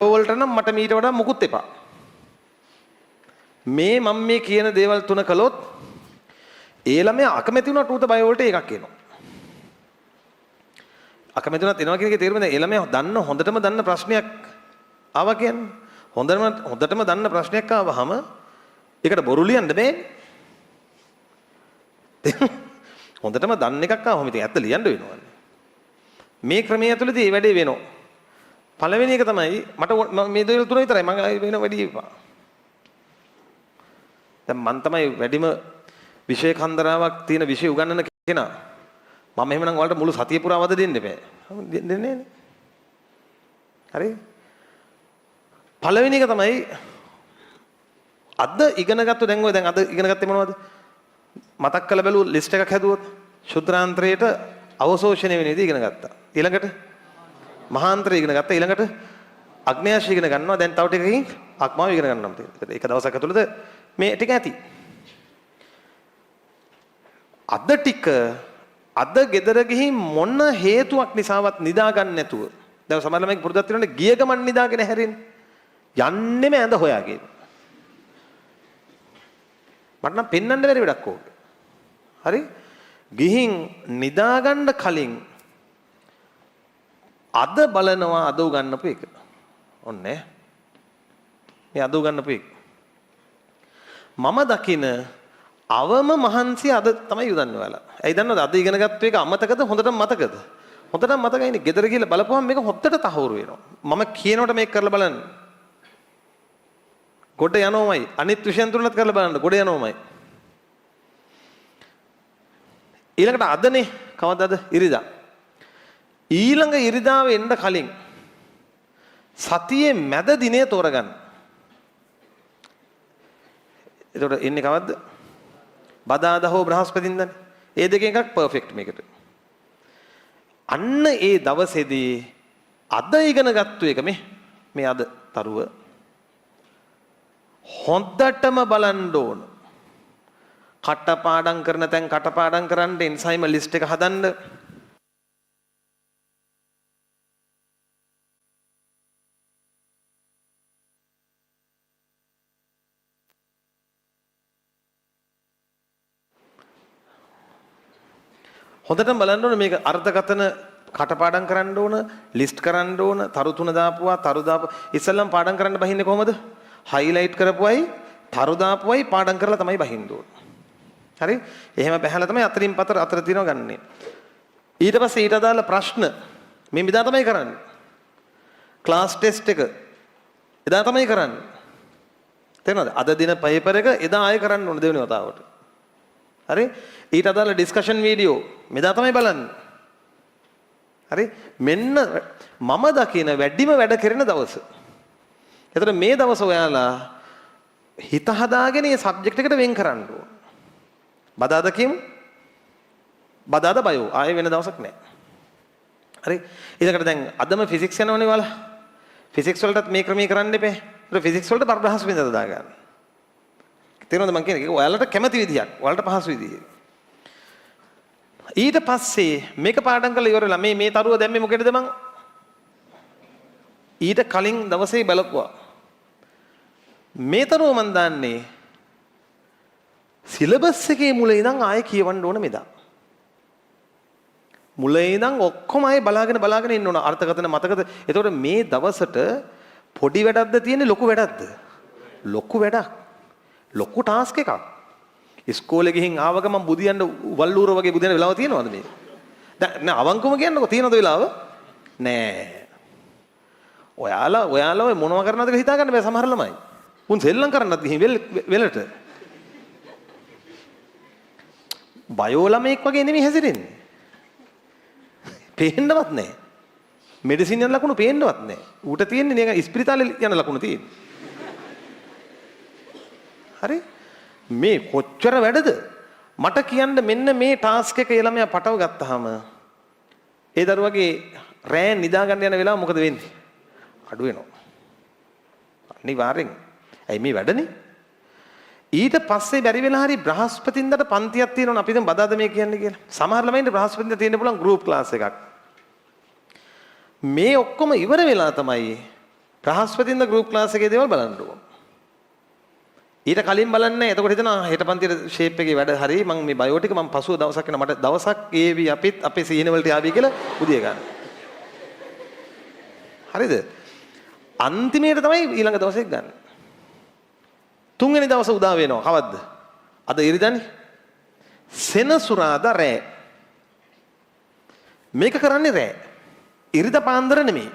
වලට නම් මට මීට වඩා මුකුත් එපා. මේ මම මේ කියන දේවල් තුන කළොත් ඒ ළමයා අකමැති වුණාට ඌට බය වලට එකක් එනවා. අකමැති වුණාත් එනවා කියන එකේ තේරුම දැන් ඒ ළමයා දන්න හොඳටම දන්න ප්‍රශ්නයක් ආවා කියන්නේ. හොඳටම දන්න ප්‍රශ්නයක් ආවහම ඒකට බොරු ලියන්න බෑනේ. හොඳටම දන්න එකක් ආවම ඉතින් ඇත්ත ලියන්න වෙනවනේ. මේ ක්‍රමයේ ඇතුළතදී මේ වැඩේ වෙනවා. පළවෙනි එක තමයි මට මේ දේවල් තුන විතරයි මම වෙන වැඩි එපා. දැන් මම තමයි වැඩිම විෂය කන්දරාවක් තියෙන විෂය උගන්වන කෙනා. මම එහෙමනම් ඔයාලට මුළු සතිය පුරා වද දෙන්න බෑ. දෙන්නේ නෑනේ. හරි? පළවෙනි එක තමයි අද ඉගෙනගත්තු දැන් ඔය දැන් අද ඉගෙන ගත්තේ මොනවද? මතක් කරලා බැලුවොත් ලිස්ට් එකක් හැදුවොත් ශුද්‍රාන්තරයට අවශෝෂණය වෙන විදිහ ඉගෙන ගත්තා. ඊළඟට මහාන්තරය ඉගෙන ගත්තා. ඊළඟට අග්නේයශ ඉගෙන ගන්නවා. දැන් තව ටිකකින් අක්මාව ඉගෙන ගන්නවා තියෙනවා. ඒක දවසක් ඇතුළත මේ ටික ඇති. අද ටික අද ගෙදර ගිහින් මොන හේතුවක් නිසාවත් නිදා ගන්න නැතුව දැන් සමහර ළමයි පුරුද්දක් තියෙනවනේ ගිය ගමන් නිදාගෙන හැරෙන්නේ. යන්නෙම ඇඳ හොයාගෙන. මට නම් පෙන්වන්න බැරි වැඩක් ඕක. හරි? ගිහින් නිදා ගන්න කලින් අද බලනවා අද උගන්නපු එක. ඔන්නේ. මේ අද උගන්නපු එක. මම දකින අවම මහන්සි අද තමයි යොදන්නේ ඔයාලා. ඇයි දන්නවද? අද ඉගෙනගත්තු එක අමතකද හොඳටම මතකද? හොඳටම මතකයිනේ. ගෙදර ගිහලා බලපුවම මේක හොද්දට තහවුරු වෙනවා. මම කියනකොට මේක කරලා බලන්න. ගොඩ යනෝමයි. අනිත් විෂයන් තුනත් කරලා බලන්න. ගොඩ යනෝමයි. ඊළඟට අදනේ කවදාද? ඉරිදා. ඊළඟ ඉරිදාව එන්න කලින් සතියේ මැද දිනේ තෝරගන්න. එතකොට එන්නේ කවද්ද? බදාදා හෝ බ්‍රහස්පතින්දනේ. ඒ දෙකෙන් එකක් පර්ෆෙක්ට් මේකට. අන්න ඒ දවසේදී අද ඉගෙන ගත්තු එක මේ අද තරුව හොඳටම බලන්න ඕන. කටපාඩම් කරන තැන් කටපාඩම් කරන්න එන්සයිම ලිස්ට් එක හදන්න. හොඳටම බලන්න ඕන මේක අර්ථකථන කටපාඩම් කරන්න ඕන, ලිස්ට් කරන්න ඕන, තරු තුන දාපුවා, තරු දාපු ඉස්සෙල්ලම පාඩම් කරන්න බහින්නේ කොහමද? හයිලයිට් කරපුවයි, තරු දාපුවයි පාඩම් කරලා තමයි බහින්න ඕන. හරි? එහෙම බහැලා තමයි අතරින් පතර අතර තියනවා ගන්නෙ. ඊට පස්සේ ඊට අදාළ ප්‍රශ්න මේ මෙදා තමයි කරන්නේ. ක්ලාස් ටෙස්ට් එක එදා තමයි කරන්නේ. තේරෙනවද? අද දින පේපර් එක එදා ආයෙ කරන්න ඕන දෙවෙනි වතාවට. හරි? ඊට අදාළ ඩිස්කෂන් වීඩියෝ මෙදා තමයි බලන්නේ. හරි? මෙන්න මම දකින වැඩිම වැඩ කරන දවස. එතකොට මේ දවස ඔයාලා හිත හදාගෙන මේ සබ්ජෙක්ට් එකට වෙන් කරන්න ඕන. බදාද කියමු. බදාද බයෝ ආයෙ වෙන දවසක් නැහැ. හරි? ඊළඟට දැන් අදම ෆිසික්ස් යනවනේ ඔයාලා. ෆිසික්ස් වලටත් මේ ක්‍රමයේ කරන්න එපේ. ඒක ෆිසික්ස් වලට පරබ්‍රහස් විඳ දාගන්න. තේරෙනවද මං කියන්නේ? ඒක ඔයාලට කැමති විදියක්. ඔයාලට පහසු විදිය. ඊට පස්සේ මේක පාඩම් කරලා ඉවරලා මේ තරුව දැම්මේ මොකේද මං? ඊට කලින් දවසේ බලපුවා. මේ තරුව මං දාන්නේ සිලබස් එකේ මුල ඉඳන් ආයෙ කියවන්න ඕන මෙදා. මුල ඉඳන් ඔක්කොම ආයෙ බලාගෙන ඉන්න ඕන අර්ථකථන මතකද? එතකොට මේ දවසට පොඩි වැඩක්ද තියෙන්නේ ලොකු වැඩක්ද? ලොකු වැඩක්. ලොකු ටාස්ක් එකක්. ඉස්කෝලේ ගිහින් ආව ගමන් බුදියන්න වල්ලූර වගේ බුදියන්න වෙලාව තියෙනවද මේ? දැන් නෑ අවංකවම කියන්නකො තියෙනවද වෙලාව? නෑ. ඔයාලා ඔය මොනවා කරනවද කියලා හිතා ගන්න බෑ සමහර ළමයි. උන් සෙල්ලම් කරන්නත් ගිහින් වෙලට. බයෝ ළමෙක් වගේ නෙමෙයි හැසිරෙන්නේ. පේන්නවත් නෑ. මෙඩිසින් යන ලකුණු පේන්නවත් නෑ. ඌට තියෙන්නේ නිකන් ඉස්පිරිතාලේ යන ලකුණු තියෙන්නේ. හරි? මේ කොච්චර වැඩද? මට කියන්න මෙන්න මේ ටාස්ක් එක ඒ ළමයා පටව ගත්තාම ඒ දරුවගේ රෑ නිදා ගන්න යන වෙලාව මොකද වෙන්නේ? අඩු වෙනවා. අනිවාර්යෙන්. ඇයි මේ වැඩනේ? ඊට පස්සේ බැරි වෙලා හරි බ්‍රහස්පතින්දට පන්තියක් තියෙනවනේ අපි දැන් බදාද මේ කියන්නේ කියලා. සමහර ළමයින්ට බ්‍රහස්පතින්ද තියෙන්න පුළුවන් ගෲප් ක්ලාස් එකක්. මේ ඔක්කොම ඉවර වෙලා තමයි බ්‍රහස්පතින්ද ගෲප් ක්ලාස් එකේ දේවල් බලන්න ඕන. ඊට කලින් බලන්නේ එතකොට හිතනවා හෙට පන්තියේ ෂේප් එකේ වැඩ හරි මම මේ බයෝ ටික මම පසුව දවසක් වෙන මට දවසක් ඒවි අපිත් අපේ සීන වලට ආවි කියලා උදිය ගන්න. හරිද? අන්තිමේට තමයි ඊළඟ දවසේ ගන්න. තුන්වෙනි දවස උදා වෙනවා කවද්ද? අද ඉරිදානේ. සෙනසුරාදා රෑ. මේක කරන්නේ රෑ. ඉරිදා පාන්දර නෙමෙයි.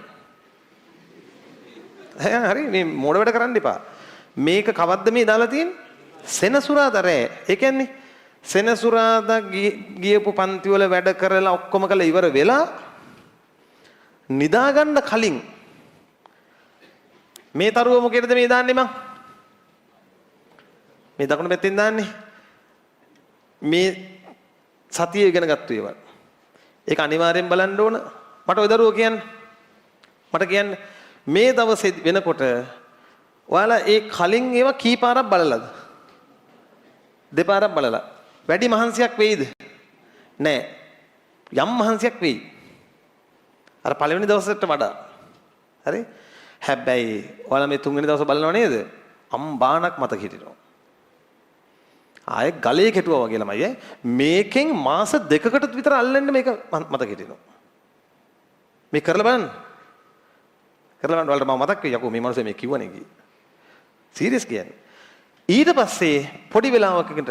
හරි මේ මොඩ වැඩ කරන්න එපා. මේක කවද්ද මේ දාලා තියෙන්නේ? සෙනසුරාදා රෑ. ඒ කියන්නේ සෙනසුරාදා ගියපු පන්ති වල වැඩ කරලා ඔක්කොම කරලා ඉවර වෙලා නිදා ගන්න කලින් මේ තරුව මොකේද මේ දාන්නේ මං? මේ දකුණු පැත්තෙන් දාන්නේ. මේ සතිය ඉගෙන ගත්ත ඒවා. ඒක අනිවාර්යෙන් බලන්න ඕන. මට ඔය දරුවෝ කියන්න. මට කියන්න මේ දවසේ වෙනකොට ඔයාලා ඒ කලින් ඒවා කී පාරක් බලලාද? දෙපාරක් බලලා. වැඩි මහන්සියක් වෙයිද? නෑ. යම් මහන්සියක් වෙයි. අර පළවෙනි දවසට වඩා. හරි? හැබැයි ඔයාලා මේ තුන්වෙනි දවස බලනව නේද? අම්බානක් මතක හිටිනවා. ආයේ ගලේ කෙටුවා වගේ ළමයි මේකෙන් මාස දෙකකට විතර අල්ලන්න මේක මතක හිටිනවා. මේ කරලා බලන්න. කරලා බලන්න වලට මම මතක් වෙයි යකෝ මේ මනුස්සයා මේ කිව්වනේ කි. සීරියස් කියන්නේ. ඊට පස්සේ පොඩි වෙලාවකකට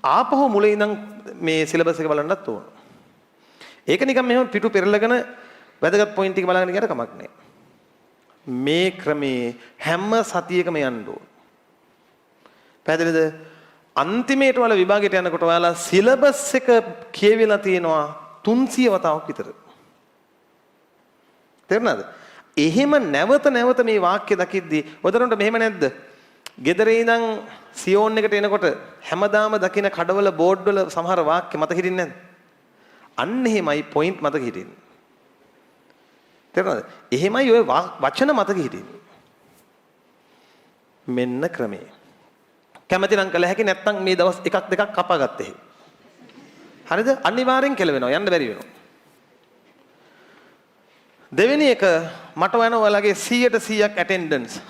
ආපහු මුලින් ඉඳන් මේ සිලබස් එක බලන්නත් ඕන. ඒක නිකන් මෙහෙම පිටු පෙරලගෙන වැදගත් පොයින්ට් ටික බලගෙන ගියට කමක් නැහැ. මේ ක්‍රමේ හැම සතියකම යන්න ඕන. පැහැදිලිද? අන්තිමේට වල විභාගයට යනකොට ඔයාලා සිලබස් එක කියවිලා තියෙනවා 300 වතාවක් විතර. තේරුණාද? එහෙම නැවත නැවත මේ වාක්‍ය දකිද්දී ඔතනට මෙහෙම නැද්ද? ගෙදර ඉඳන් සියෝන් එකට එනකොට හැමදාම දකින කඩවල බෝඩ් වල සමහර වාක්‍ය මතක හිටින්නේ නැද්ද? අන්න එහෙමයි පොයින්ට් මතක හිටින්නේ. තේරුණාද? එහෙමයි ඔය වචන මතක හිටින්නේ. මෙන්න ක්‍රමේ. කැමති නම් කළ හැකි නැත්නම් මේ දවස් එකක් දෙකක් කපාගත්තේ. හරිද? අනිවාර්යෙන් කෙලවෙනවා. යන්න බැරි වෙනවා. දෙවෙනි එක මට වෙන ඔයාලගේ 100% ඇටෙන්ඩන්ස්.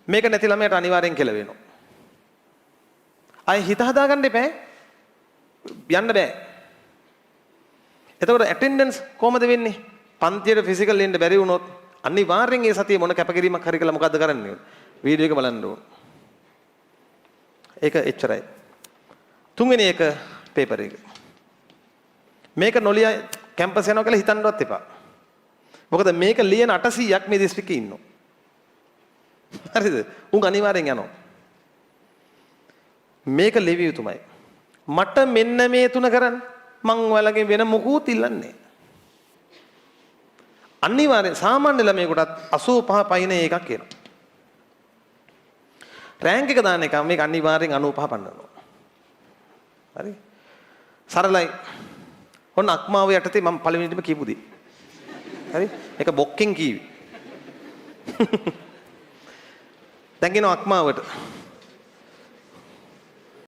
මේක නැති ළමයට අනිවාර්යෙන් කෙලවෙනවා. අය හිත හදාගන්න එපා. යන්න බෑ. එතකොට ඇටෙන්ඩන්ස් කොහමද වෙන්නේ? පන්තියට ෆිසිකල් එන්න බැරි වුණොත් අනිවාර්යෙන් ඒ සතියේ මොන කැපකිරීමක් හරි කළා මොකද්ද කරන්නේ? වීඩියෝ එක බලන්න ඕන. ඒක එච්චරයි. තුන්වෙනි එක පේපර් එක. මේක නොලිය කැම්පස් යනවා කියලා හිතන්නවත් එපා. මොකද මේක ලියන 800ක් මේ දිස්ත්‍රික්කේ ඉන්නවා. හරිද? උන් අනිවාර්යෙන් යනවා. මේක ලිවිය යුතුමයි. මට මෙන්න මේ තුන කරන්න මං ඔයාලගෙන් වෙන මොකුත් ඉල්ලන්නේ. අනිවාර්යෙන් සාමාන්‍ය ළමයෙකුටත් 85 පයින් එකක් කියනවා. රෑන්ක් එක දාන්න එක මේක අනිවාර්යෙන් 95 පන්නනවා. හරි? සරලයි. ඔන්න අක්මාව යටතේ මම පළවෙනිදම කියපු දේ. හරි? ඒක බොක්කෙන් කීවි. දැන් කියනවා අක්මාවට